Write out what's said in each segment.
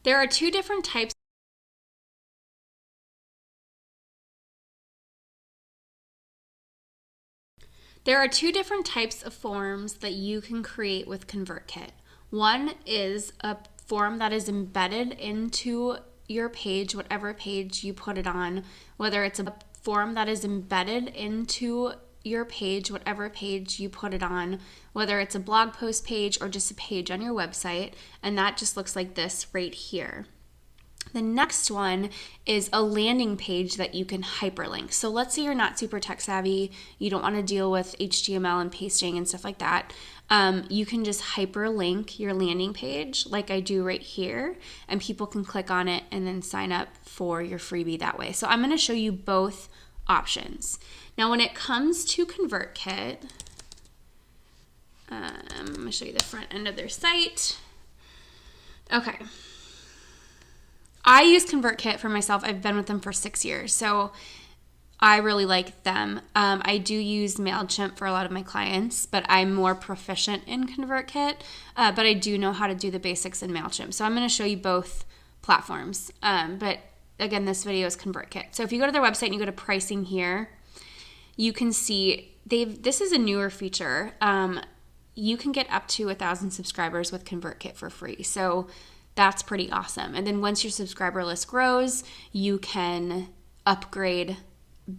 There are two different types. There are two different types of forms that you can create with ConvertKit. One is a form that is embedded into your page, whatever page you put it on, whether it's a form that is embedded into your page, whatever page you put it on, whether it's a blog post page or just a page on your website, and that just looks like this right here. The next one is a landing page that you can hyperlink. So let's say you're not super tech savvy, you don't want to deal with HTML and pasting and stuff like that. You can just hyperlink your landing page like I do right here, and people can click on it and then sign up for your freebie that way. So I'm going to show you both options. Now when it comes to ConvertKit, I'm going to show you the front end of their site. Okay. I use ConvertKit for myself. I've been with them for 6 years, so I really like them. I do use MailChimp for a lot of my clients, but I'm more proficient in ConvertKit, but I do know how to do the basics in MailChimp. So I'm going to show you both platforms, but again, this video is ConvertKit. So if you go to their website and you go to pricing here, you can see this is a newer feature. You can get up to 1,000 subscribers with ConvertKit for free. So that's pretty awesome. And then once your subscriber list grows, you can upgrade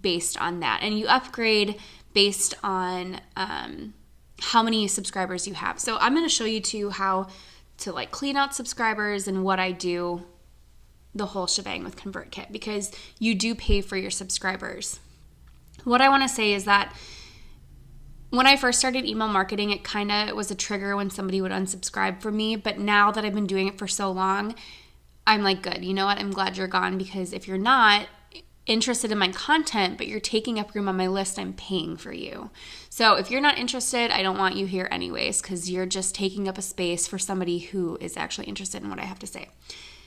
based on that. And you upgrade based on how many subscribers you have. So I'm going to show you too how to like clean out subscribers and what I do, the whole shebang with ConvertKit, because you do pay for your subscribers. What I want to say is that when I first started email marketing, it kind of was a trigger when somebody would unsubscribe from me. But now that I've been doing it for so long, I'm like, good, you know what? I'm glad you're gone, because if you're not interested in my content, but you're taking up room on my list, I'm paying for you. So if you're not interested, I don't want you here anyways, because you're just taking up a space for somebody who is actually interested in what I have to say.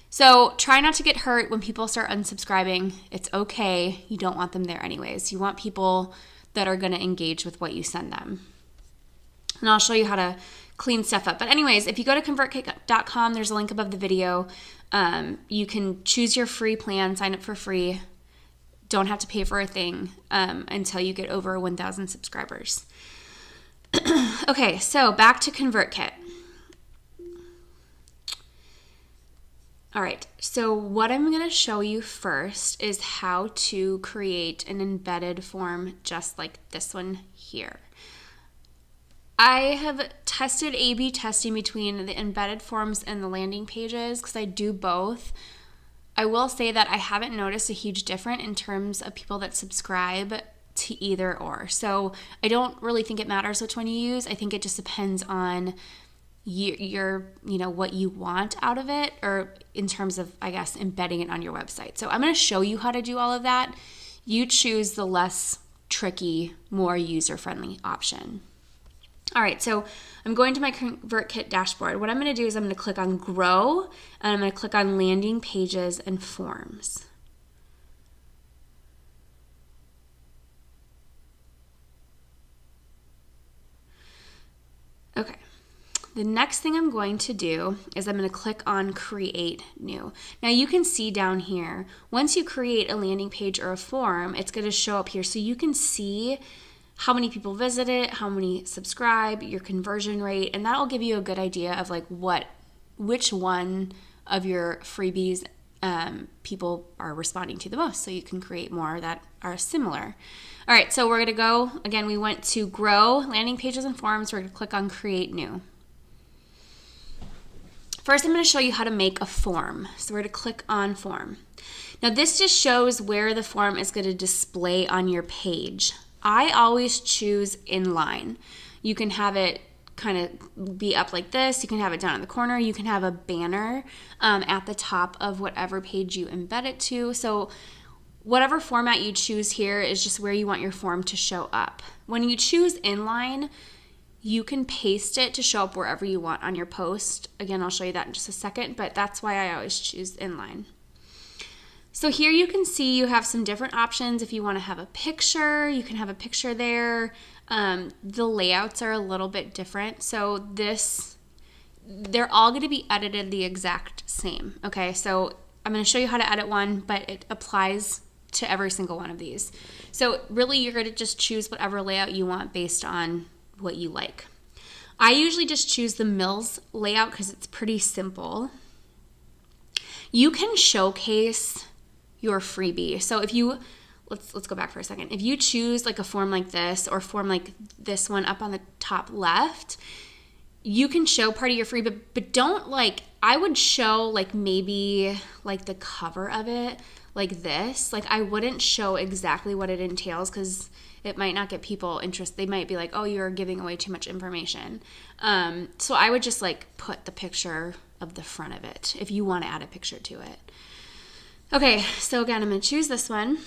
So try not to get hurt when people start unsubscribing. It's okay. You don't want them there anyways. You want people that are going to engage with what you send them. And I'll show you how to clean stuff up. But anyways, if you go to convertkit.com, there's a link above the video. You can choose your free plan, sign up for free. Don't have to pay for a thing until you get over 1,000 subscribers. Okay, so back to ConvertKit. All right, so what I'm going to show you first is how to create an embedded form just like this one here. I have tested A/B testing between the embedded forms and the landing pages because I do both. I will say that I haven't noticed a huge difference in terms of people that subscribe to either or. So I don't really think it matters which one you use. I think it just depends on what you want out of it, or in terms of, I guess, embedding it on your website. So I'm going to show you how to do all of that. You choose the less tricky, more user-friendly option. All right, so I'm going to my ConvertKit dashboard. What I'm going to do is I'm going to click on Grow, and I'm going to click on Landing Pages and Forms. Okay. The next thing I'm going to do is I'm going to click on Create New. Now you can see down here, once you create a landing page or a form, it's going to show up here so you can see how many people visit it, how many subscribe, your conversion rate, and that'll give you a good idea of like which one of your freebies people are responding to the most, so you can create more that are similar. All right, so we're going to go, again, we went to Grow, Landing Pages and Forms. We're going to click on Create New. First, I'm going to show you how to make a form. So we're going to click on Form. Now this just shows where the form is going to display on your page. I always choose inline. You can have it kind of be up like this. You can have it down in the corner. You can have a banner at the top of whatever page you embed it to. So whatever format you choose here is just where you want your form to show up. When you choose inline, you can paste it to show up wherever you want on your post. Again, I'll show you that in just a second, but that's why I always choose inline. So here you can see you have some different options. If you want to have a picture, you can have a picture there. The layouts are a little bit different. So they're all going to be edited the exact same. Okay, so I'm going to show you how to edit one, but it applies to every single one of these. So really, you're going to just choose whatever layout you want based on what you like. I usually just choose the Mills layout because it's pretty simple. You can showcase your freebie. So if you, let's go back for a second. If you choose like a form like this or form like this one up on the top left, you can show part of your freebie, but don't like, I would show like maybe like the cover of it like this. Like I wouldn't show exactly what it entails because it might not get people interested. They might be like, oh, you're giving away too much information. So I would just like put the picture of the front of it if you want to add a picture to it. Okay, so again, I'm going to choose this one.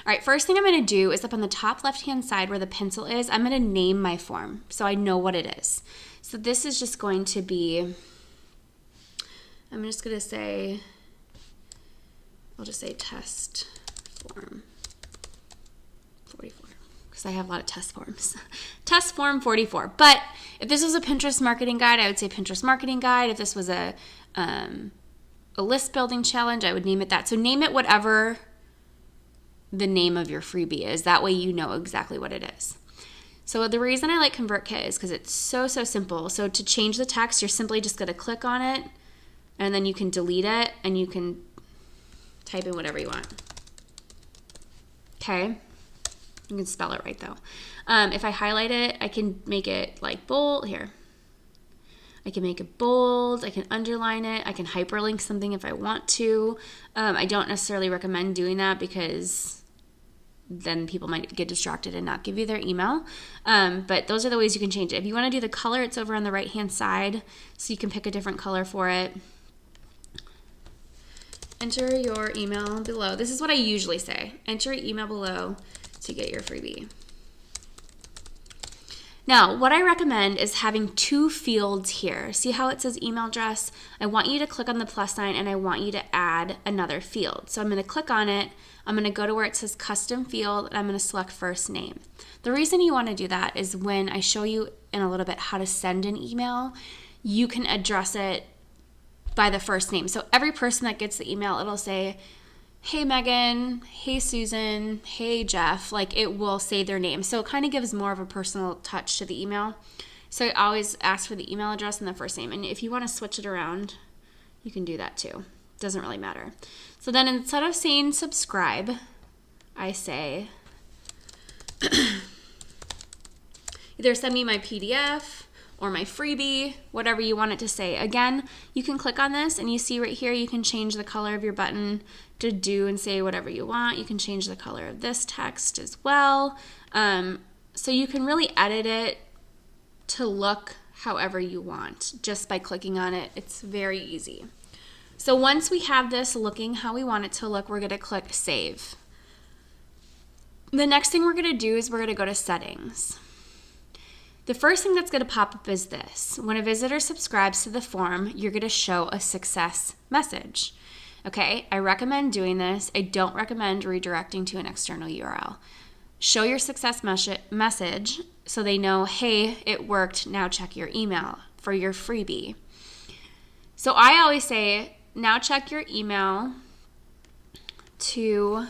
All right, first thing I'm going to do is up on the top left-hand side where the pencil is, I'm going to name my form so I know what it is. So this is just going to be, I'm just going to say, I'll just say test form 44 because I have a lot of test forms. Test form 44. But if this was a Pinterest marketing guide, I would say Pinterest marketing guide. If this was a list building challenge, I would name it that. So name it whatever the name of your freebie is. That way you know exactly what it is. So the reason I like ConvertKit is because it's so simple. So to change the text, you're simply just going to click on it and then you can delete it and you can type in whatever you want. Okay. You can spell it right though. If I highlight it, I can make it like bold here. I can make it bold, I can underline it, I can hyperlink something if I want to. I don't necessarily recommend doing that because then people might get distracted and not give you their email. But those are the ways you can change it. If you want to do the color, it's over on the right-hand side, so you can pick a different color for it. Enter your email below. This is what I usually say. Enter your email below to get your freebie. Now, what I recommend is having two fields here. See how it says email address? I want you to click on the plus sign and I want you to add another field. So I'm going to click on it. I'm going to go to where it says custom field and I'm going to select first name. The reason you want to do that is when I show you in a little bit how to send an email, you can address it by the first name. So every person that gets the email, it'll say, hey Megan, hey Susan, hey Jeff, like it will say their name. So it kind of gives more of a personal touch to the email. So I always ask for the email address and the first name. And if you want to switch it around, you can do that too. Doesn't really matter. So then instead of saying subscribe, I say either send me my PDF or my freebie, whatever you want it to say. Again, you can click on this and you see right here, you can change the color of your button to do and say whatever you want. You can change the color of this text as well. So you can really edit it to look however you want just by clicking on it. It's very easy. So once we have this looking how we want it to look, we're going to click save. The next thing we're going to do is we're going to go to settings. The first thing that's going to pop up is this. When a visitor subscribes to the form, you're going to show a success message. Okay, I recommend doing this. I don't recommend redirecting to an external URL. Show your success message so they know, hey, it worked, now check your email for your freebie. So I always say, now check your email to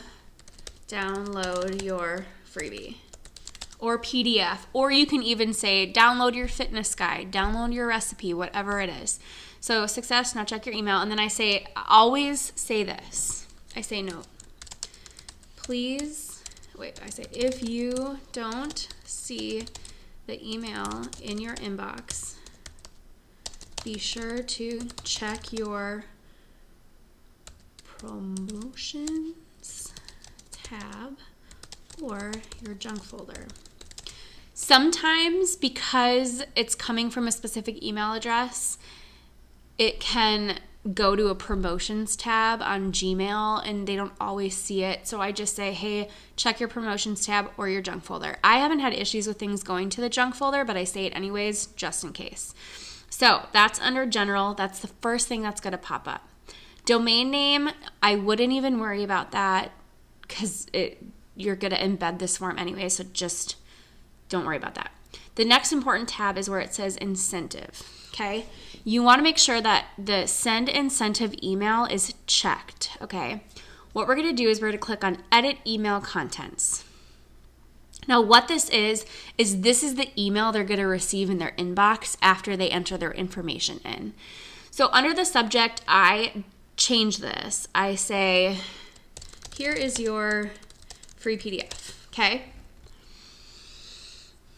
download your freebie or PDF, or you can even say download your fitness guide, download your recipe, whatever it is. So success, now check your email. And then I say, always say this. I say note. Please, I say if you don't see the email in your inbox, be sure to check your promotions tab or your junk folder. Sometimes because it's coming from a specific email address, it can go to a promotions tab on Gmail and they don't always see it. So I just say, hey, check your promotions tab or your junk folder. I haven't had issues with things going to the junk folder, but I say it anyways, just in case. So that's under general. That's the first thing that's going to pop up. Domain name, I wouldn't even worry about that because you're going to embed this form anyway, so just don't worry about that. The next important tab is where it says incentive, okay? You want to make sure that the send incentive email is checked, okay? What we're going to do is we're going to click on edit email contents. Now what this is this is the email they're going to receive in their inbox after they enter their information in. So under the subject, I change this. I say, here is your free PDF, okay?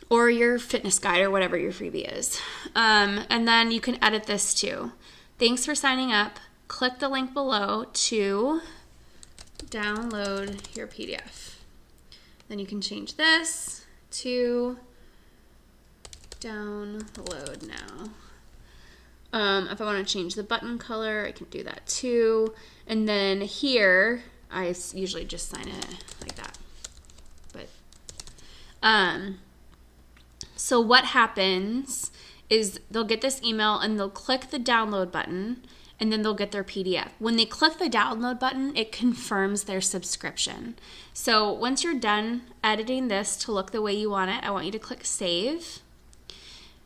Or your fitness guide or whatever your freebie is. And then you can edit this too. Thanks for signing up. Click the link below to download your PDF. Then you can change this to download now. If I want to change the button color, I can do that too. And then here, I usually just sign it like that. But, so what happens is they'll get this email and they'll click the download button and then they'll get their PDF. When they click the download button, it confirms their subscription. So once you're done editing this to look the way you want it, I want you to click save.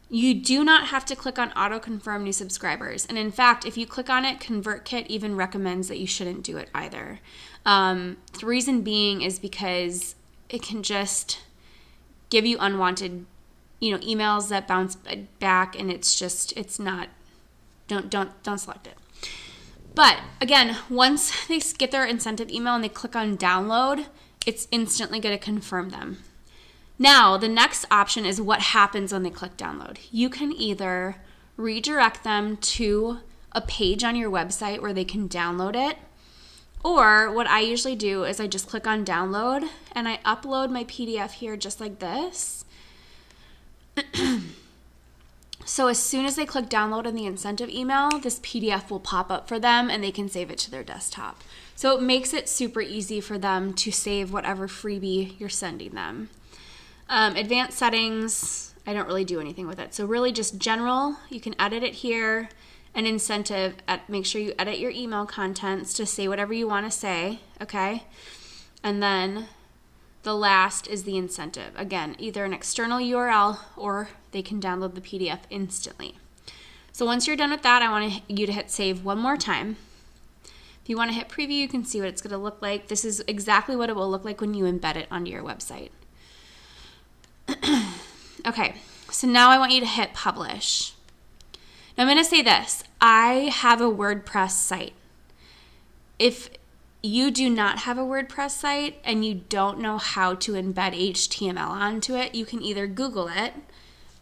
You do not have to click on auto confirm new subscribers. And in fact, if you click on it, ConvertKit even recommends that you shouldn't do it either. The reason being is because it can just give you unwanted, emails that bounce back, and it's not, don't select it. But again, once they get their incentive email and they click on download, it's instantly going to confirm them. Now, the next option is what happens when they click download. You can either redirect them to a page on your website where they can download it, or what I usually do is I just click on download and I upload my PDF here just like this. So as soon as they click download in the incentive email, this PDF will pop up for them and they can save it to their desktop. So it makes it super easy for them to save whatever freebie you're sending them. Advanced settings, I don't really do anything with it. So really just general, you can edit it here. And incentive, make sure you edit your email contents to say whatever you want to say, okay? And then the last is the incentive. Again, either an external URL or they can download the PDF instantly. So once you're done with that, I want you to hit save one more time. If you want to hit preview, you can see what it's going to look like. This is exactly what it will look like when you embed it onto your website. Okay, so now I want you to hit publish. Now I'm going to say this. I have a WordPress site. If you do not have a WordPress site and you don't know how to embed HTML onto it, you can either Google it,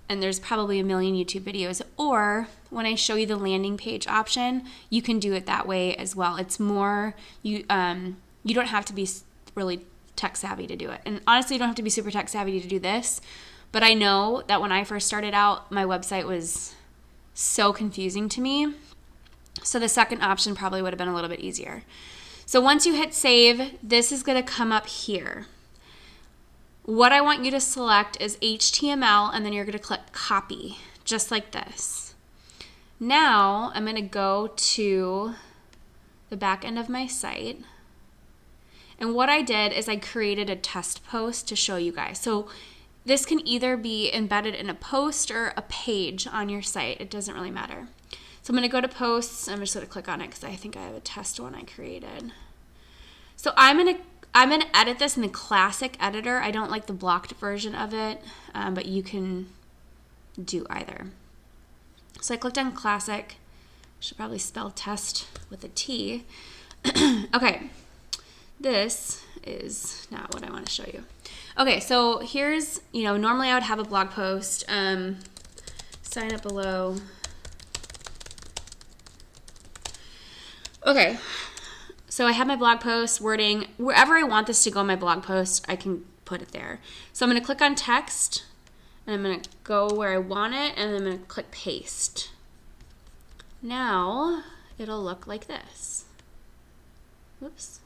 and there's probably a million YouTube videos, or when I show you the landing page option, you can do it that way as well. It's more, you don't have to be really tech savvy to do it. And honestly, you don't have to be super tech savvy to do this, but I know that when I first started out, my website was so confusing to me. So the second option probably would have been a little bit easier. So once you hit save, this is going to come up here. What I want you to select is HTML, and then you're going to click copy, just like this. Now I'm going to go to the back end of my site. And what I did is I created a test post to show you guys. So this can either be embedded in a post or a page on your site. It doesn't really matter. So I'm going to go to posts. I'm just going to click on it because I think I have a test one I created. So I'm going to edit this in the classic editor. I don't like the blocked version of it, but you can do either. So I clicked on classic. Should probably spell test with a T. Okay. This is not what I want to show you. Okay, so here's, normally I would have a blog post. Sign up below. Okay, so I have my blog post wording. Wherever I want this to go in my blog post, I can put it there. So I'm going to click on text, and I'm going to go where I want it, and I'm going to click paste. Now it'll look like this. Whoops.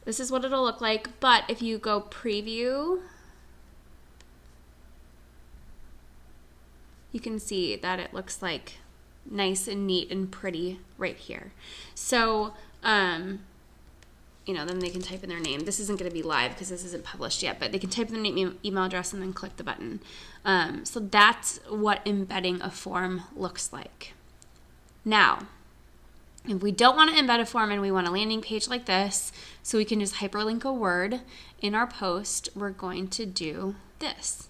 This is what it'll look like, but if you go preview, you can see that it looks like nice and neat and pretty right here. So then they can type in their name. This isn't going to be live because this isn't published yet, but they can type in their name, email address, and then click the button. So that's what embedding a form looks like. Now, if we don't want to embed a form and we want a landing page like this, so we can just hyperlink a word in our post, we're going to do this.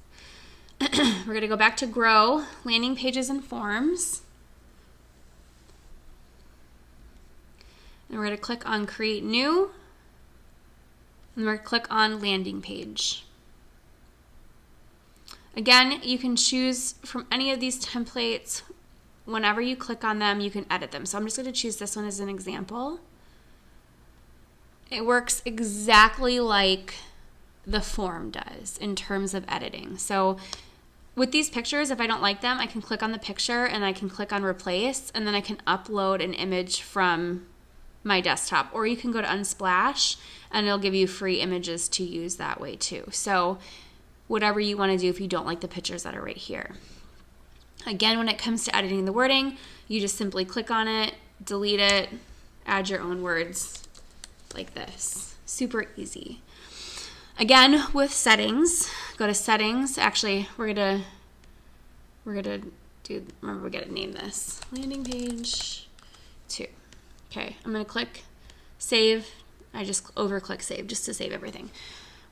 We're going to go back to Grow, Landing Pages and Forms. And we're going to click on Create New. And we're going to click on Landing Page. Again, you can choose from any of these templates. Whenever you click on them, you can edit them. So I'm just going to choose this one as an example. It works exactly like the form does in terms of editing. So with these pictures, if I don't like them, I can click on the picture and I can click on Replace, and then I can upload an image from my desktop. Or you can go to Unsplash and it'll give you free images to use that way too. So whatever you want to do if you don't like the pictures that are right here. Again, when it comes to editing the wording, you just simply click on it, delete it, add your own words like this. Super easy. Again, with settings, go to settings. Actually, we're gonna do, remember we gotta name this. Landing page 2. Okay, I'm gonna click save. I just over-click save just to save everything.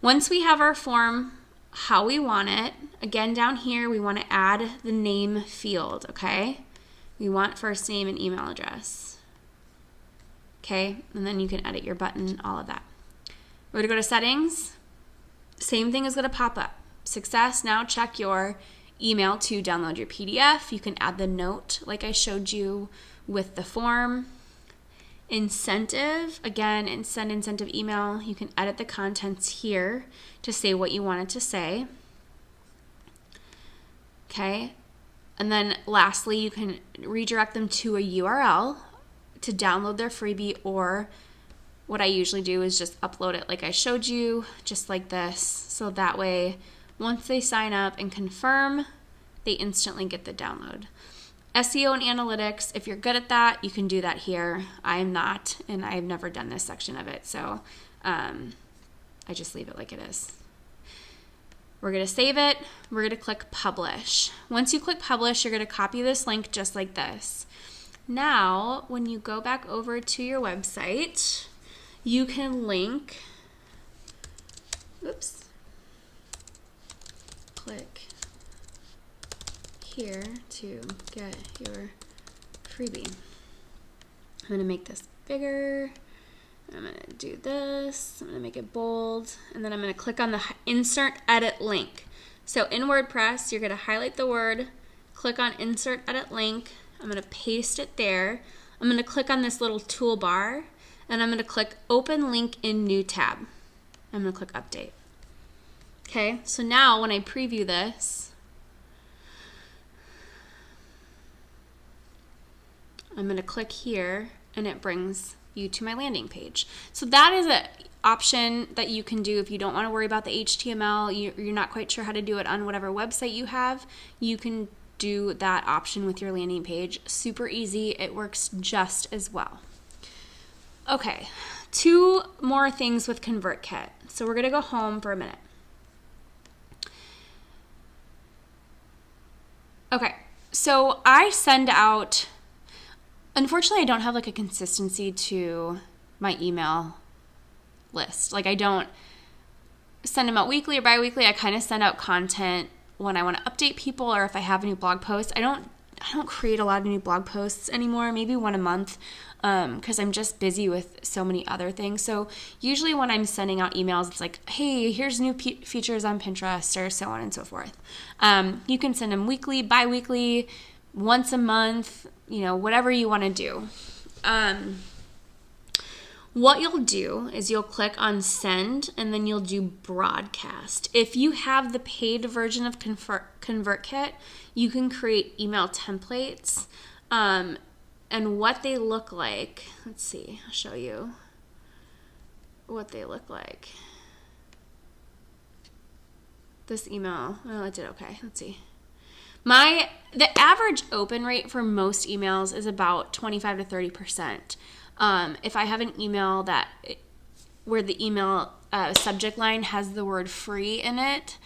Once we have our form how we want it, again down here we want to add the name field, okay? We want first name and email address. Okay, and then you can edit your button, all of that. We're going to go to settings. Same thing is going to pop up. Success, now check your email to download your PDF. You can add the note like I showed you with the form. Incentive, again, send incentive email. You can edit the contents here to say what you want it to say. Okay, and then lastly, you can redirect them to a URL to download their freebie, or what I usually do is just upload it like I showed you, just like this. So that way, once they sign up and confirm, they instantly get the download. SEO and analytics, if you're good at that, you can do that here. I am not, and I've never done this section of it, so I just leave it like it is. We're going to save it. We're going to click publish. Once you click publish, you're going to copy this link just like this. Now, when you go back over to your website, you can link, click here to get your freebie. I'm going to make this bigger. I'm going to do this. I'm going to make it bold. And then I'm going to click on the Insert Edit Link. So in WordPress, you're going to highlight the word, click on Insert Edit Link. I'm going to paste it there. I'm going to click on this little toolbar, and I'm going to click Open Link in New Tab. I'm going to click Update. Okay, so now when I preview this, I'm going to click here, and it brings you to my landing page. So that is an option that you can do if you don't want to worry about the HTML, you're not quite sure how to do it on whatever website you have. You can do that option with your landing page. Super easy. It works just as well. Okay, 2 more things with ConvertKit. So we're going to go home for a minute. Okay, so I send out, unfortunately, I don't have like a consistency to my email list. Like I don't send them out weekly or bi-weekly. I kind of send out content when I want to update people, or if I have a new blog post. I don't create a lot of new blog posts anymore, maybe one a month, because I'm just busy with so many other things. So usually when I'm sending out emails, it's like, hey, here's new features on Pinterest, or so on and so forth. You can send them weekly, bi-weekly, once a month, whatever you want to do. What you'll do is you'll click on send, and then you'll do broadcast. If you have the paid version of ConvertKit, you can create email templates, and what they look like. Let's see, I'll show you what they look like. This email, oh, it did okay. Let's see. The average open rate for most emails is about 25 to 30%. If I have an email that where the email subject line has the word free in it,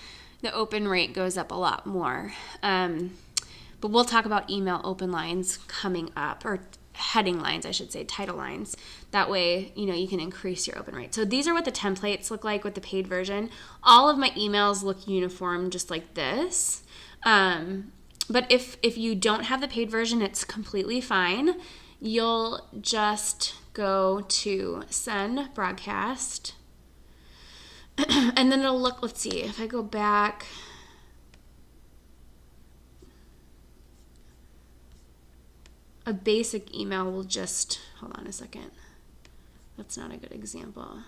the open rate goes up a lot more. But we'll talk about email open lines coming up, or heading lines, I should say, title lines. That way, you can increase your open rate. So these are what the templates look like with the paid version. All of my emails look uniform, just like this. But if you don't have the paid version, it's completely fine. You'll just go to send broadcast. And then it'll look, let's see, if I go back, a basic email will just, hold on a second. That's not a good example.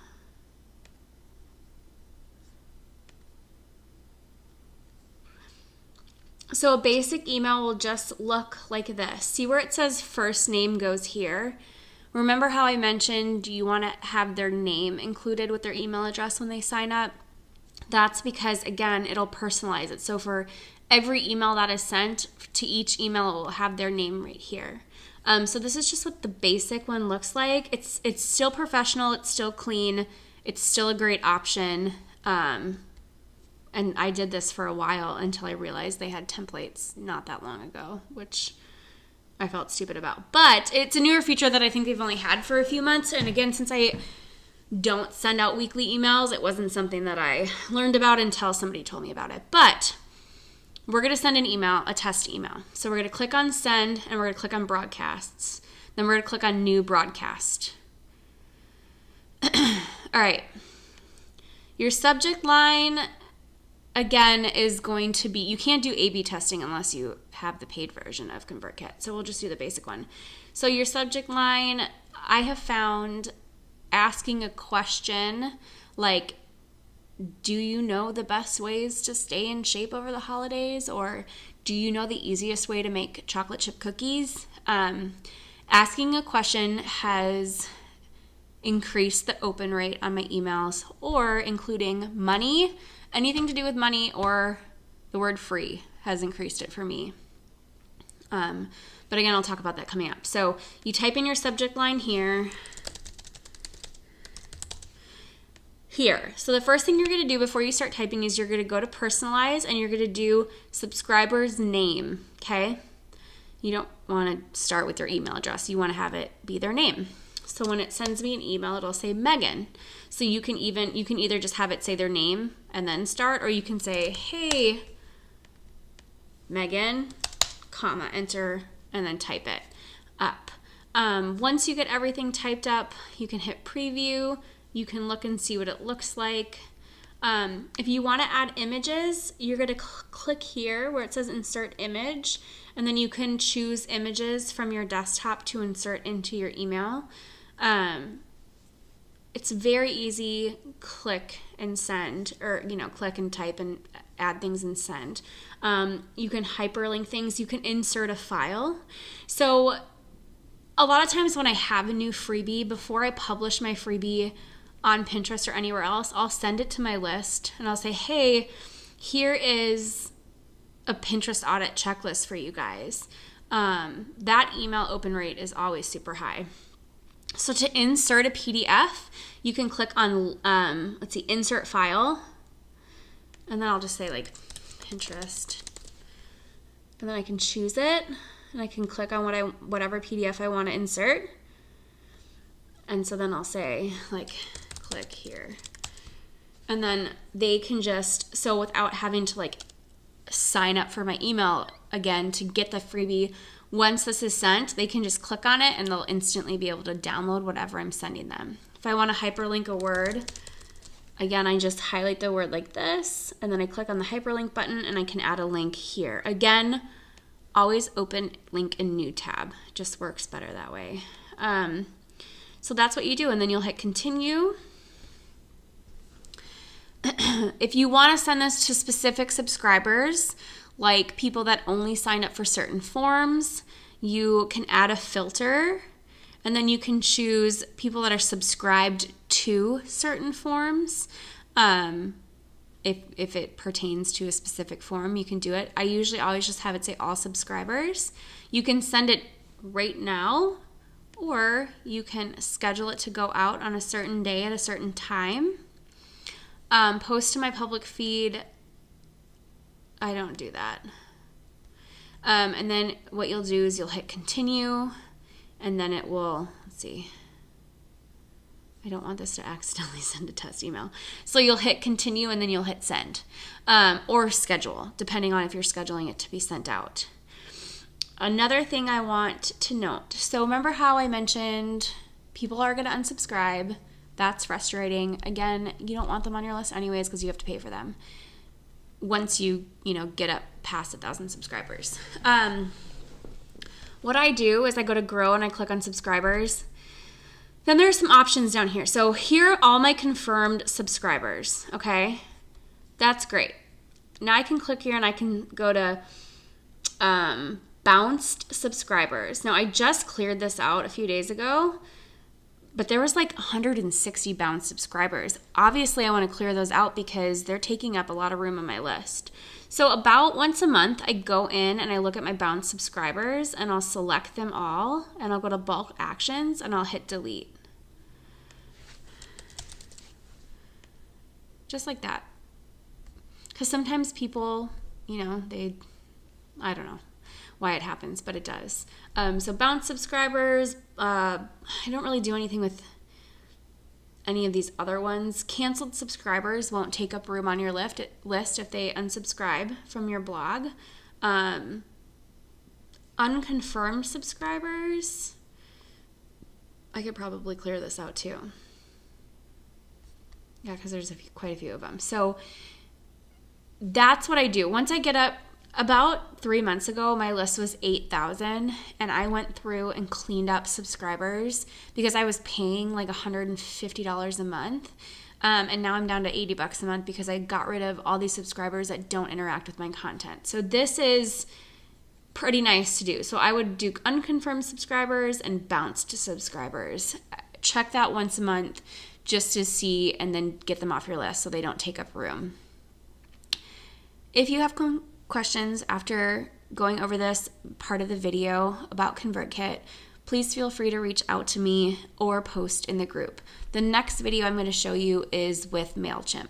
So a basic email will just look like this. See where it says first name goes here? Remember how I mentioned you want to have their name included with their email address when they sign up? That's because, again, it'll personalize it. So for every email that is sent, to each email, it will have their name right here. So this is just what the basic one looks like. It's still professional. It's still clean. It's still a great option. And I did this for a while until I realized they had templates not that long ago, which I felt stupid about. But it's a newer feature that I think they've only had for a few months. And again, since I don't send out weekly emails, it wasn't something that I learned about until somebody told me about it. But we're going to send an email, a test email. So we're going to click on send, and we're going to click on broadcasts. Then we're going to click on new broadcast. All right. Your subject line, again, is going to be, you can't do A/B testing unless you have the paid version of ConvertKit. So we'll just do the basic one. So your subject line, I have found asking a question like, do you know the best ways to stay in shape over the holidays? Or do you know the easiest way to make chocolate chip cookies? Asking a question has increased the open rate on my emails, or including money, anything to do with money, or the word free has increased it for me. But again, I'll talk about that coming up. So you type in your subject line here. So the first thing you're going to do before you start typing is you're going to go to personalize, and you're going to do subscriber's name, okay? You don't want to start with their email address. You want to have it be their name. So when it sends me an email, it'll say Megan. So you can either just have it say their name and then start, or you can say, hey, Megan, comma, enter, and then type it up. Once you get everything typed up, you can hit preview. You can look and see what it looks like. If you want to add images, you're going to click here where it says insert image, and then you can choose images from your desktop to insert into your email. It's very easy. Click and send, or click and type and add things and send. You can hyperlink things. You can insert a file. So a lot of times when I have a new freebie, before I publish my freebie on Pinterest or anywhere else, I'll send it to my list and I'll say, hey, here is a Pinterest audit checklist for you guys. That email open rate is always super high. So to insert a PDF, you can click on, insert file, and then I'll just say like Pinterest, and then I can choose it, and I can click on whatever PDF I want to insert. And so then I'll say like, click here. And then they can just, so without having to like sign up for my email again to get the freebie, once this is sent, they can just click on it and they'll instantly be able to download whatever I'm sending them. If I want to hyperlink a word, again, I just highlight the word like this, and then I click on the hyperlink button and I can add a link here. Again, always open link in new tab. It just works better that way. So that's what you do, and then you'll hit continue. If you want to send this to specific subscribers, like people that only sign up for certain forms, you can add a filter, and then you can choose people that are subscribed to certain forms. If it pertains to a specific form, you can do it. I usually always just have it say all subscribers. You can send it right now, or you can schedule it to go out on a certain day at a certain time. Post to my public feed. I don't do that. And then what you'll do is you'll hit continue, and then it will, let's see. I don't want this to accidentally send a test email. So you'll hit continue and then you'll hit send, or schedule, depending on if you're scheduling it to be sent out. Another thing I want to note. So remember how I mentioned people are going to unsubscribe. That's frustrating. Again, you don't want them on your list anyways because you have to pay for them once you get up past 1,000 subscribers. What I do is I go to grow and I click on subscribers. Then there's some options down here. So here are all my confirmed subscribers, okay? That's great. Now I can click here and I can go to bounced subscribers. Now I just cleared this out a few days ago, but there was like 160 bounced subscribers. Obviously I want to clear those out because they're taking up a lot of room on my list. So about once a month, I go in and I look at my bounced subscribers and I'll select them all and I'll go to bulk actions and I'll hit delete. Just like that. Because sometimes people, I don't know why it happens, but it does. So bounced subscribers, I don't really do anything with any of these other ones. Canceled subscribers won't take up room on your list if they unsubscribe from your blog. Unconfirmed subscribers, I could probably clear this out too. Yeah, because there's quite a few of them. So that's what I do. Once I get up, about 3 months ago, my list was 8,000, and I went through and cleaned up subscribers because I was paying like $150 a month, and now I'm down to $80 a month because I got rid of all these subscribers that don't interact with my content. So this is pretty nice to do. So I would do unconfirmed subscribers and bounced subscribers. Check that once a month just to see, and then get them off your list so they don't take up room. If you have questions after going over this part of the video about ConvertKit, please feel free to reach out to me or post in the group. The next video I'm going to show you is with MailChimp.